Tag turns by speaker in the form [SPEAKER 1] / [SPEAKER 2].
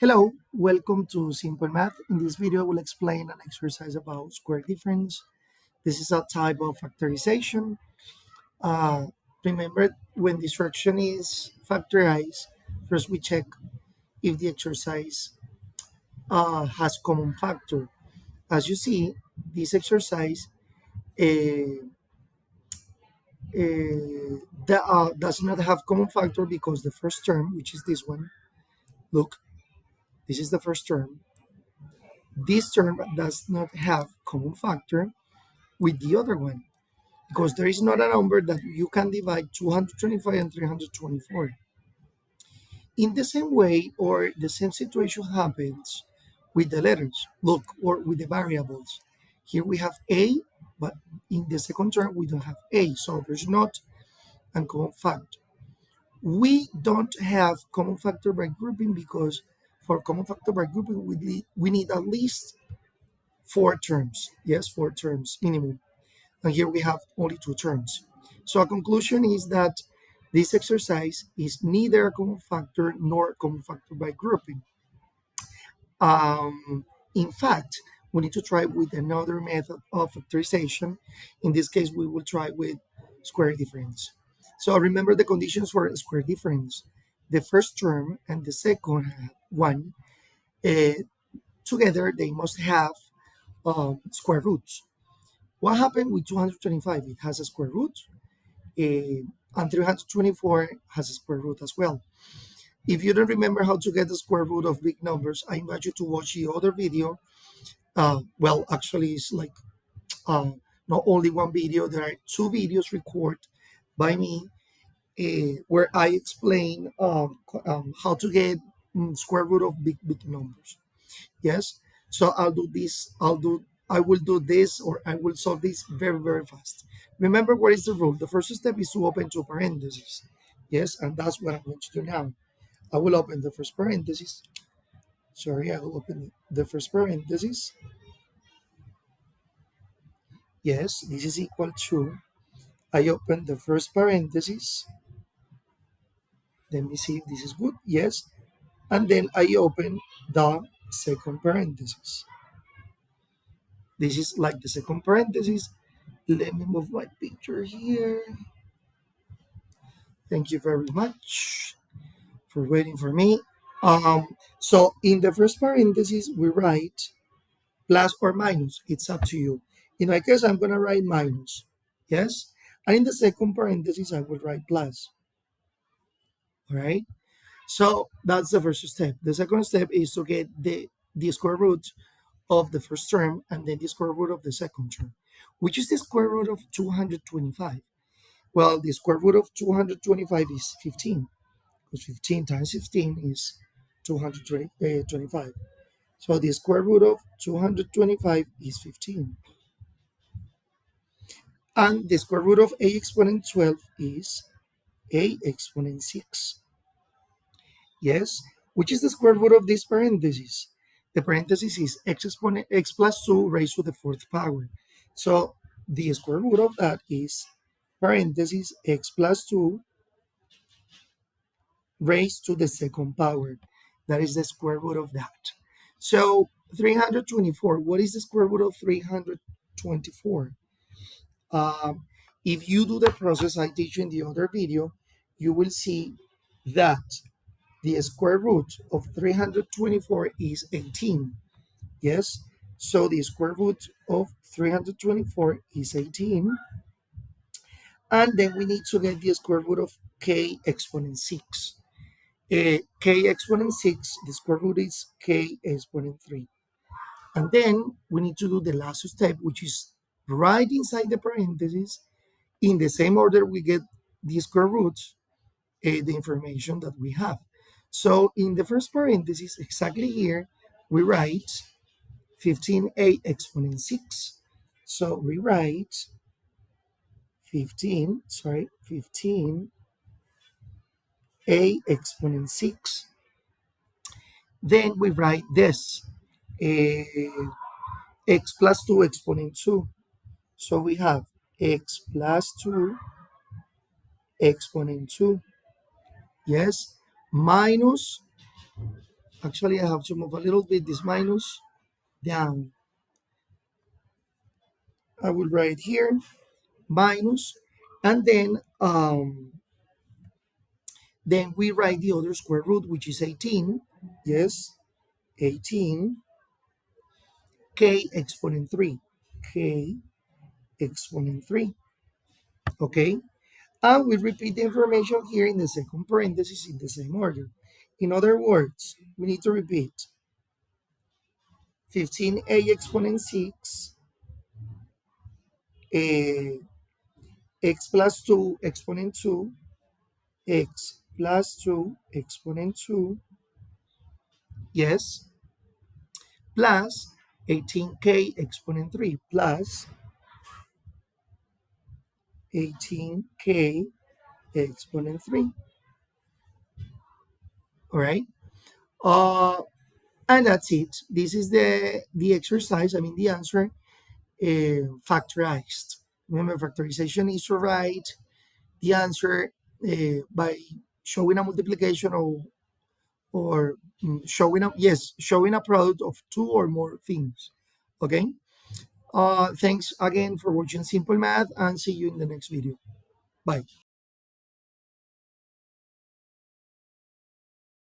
[SPEAKER 1] Hello, welcome to Simple Math. In this video, I will explain an exercise about square difference. This is a type of factorization. Uh, Remember, when the instruction is factorize, first we check if the exercise has common factor. As you see, this exercise uh, does not have common factor because the first term, which is this one, look, this is the first term. This term does not have common factor with the other one because there is not a number that you can divide 225 and 324. In the same way, or the same situation happens with the letters, look, or with the variables. Here we have A, but in the second term we don't have A, so there's not a common factor. We don't have common factor by grouping because for common factor by grouping we need at least four terms. Yes, four terms minimum. And here we have only two terms. So a conclusion is that this exercise is neither a common factor nor a common factor by grouping. In fact, we need to try with another method of factorization. In this case, we will try with square difference. So remember the conditions for square difference. The first term and the second one, uh, together, they must have square roots. What happened with 225? It has a square root, and 324 has a square root as well. If you don't remember how to get the square root of big numbers, I invite you to watch the other video. Actually, it's like uh, not only one video, there are two videos recorded by me where I explain how to get square root of big numbers. Yes, so I will do this, or I will solve this very fast. Remember, what is the rule? The first step is to open two parentheses. Yes, and that's what I'm going to do now. I will open the first parenthesis. Sorry, I will open the first parenthesis. Yes, this is equal to, I open the first parenthesis. Let me see if this is good. Yes, and then I open the second parenthesis. This is like the second parenthesis. Let me move my picture here. Thank you very much for waiting for me. So in the first parenthesis, we write plus or minus. It's up to you. In my case, I'm going to write minus. Yes. And in the second parenthesis, I will write plus. All right. So that's the first step. The second step is to get the square root of the first term and then the square root of the second term, which is the square root of 225. Well, the square root of 225 is 15, because 15 times 15 is 225. So the square root of 225 is 15. And the square root of a exponent 12 is a exponent 6. Yes, which is the square root of this parenthesis. The parenthesis is x plus 2 raised to the fourth power. So the square root of that is parenthesis x plus 2 raised to the second power. That is the square root of that. So 324, what is the square root of 324? Um, if you do the process I teach you in the other video, you will see that the square root of 324 is 18. Yes, so the square root of 324 is 18. And then we need to get the square root of k exponent 6. K exponent 6, the square root is k exponent 3. And then we need to do the last step, which is right inside the parentheses. In the same order we get the square roots, the information that we have. So in the first parenthesis, exactly here, we write 15a exponent 6. So we write 15a exponent 6. Then we write this, x plus 2 exponent 2. So we have x plus 2 exponent 2. Yes, minus Actually, I have to move a little bit this minus down. I will write here minus, and then we write the other square root, which is 18. Yes, 18 k exponent 3. K exponent 3. Okay? And we repeat the information here in the second parenthesis in the same order. In other words, we need to repeat 15a exponent 6, uh, x plus 2 exponent 2, x plus 2 exponent 2, yes, plus 18k exponent 3 plus 18k exponent 3. All right. Uh, and that's it. This is the exercise, I mean the answer, factorized. Remember, factorization is to write the answer by showing a multiplication or showing a product of two or more things. Okay. Thanks again for watching Simple Math, and see you in the next video. Bye.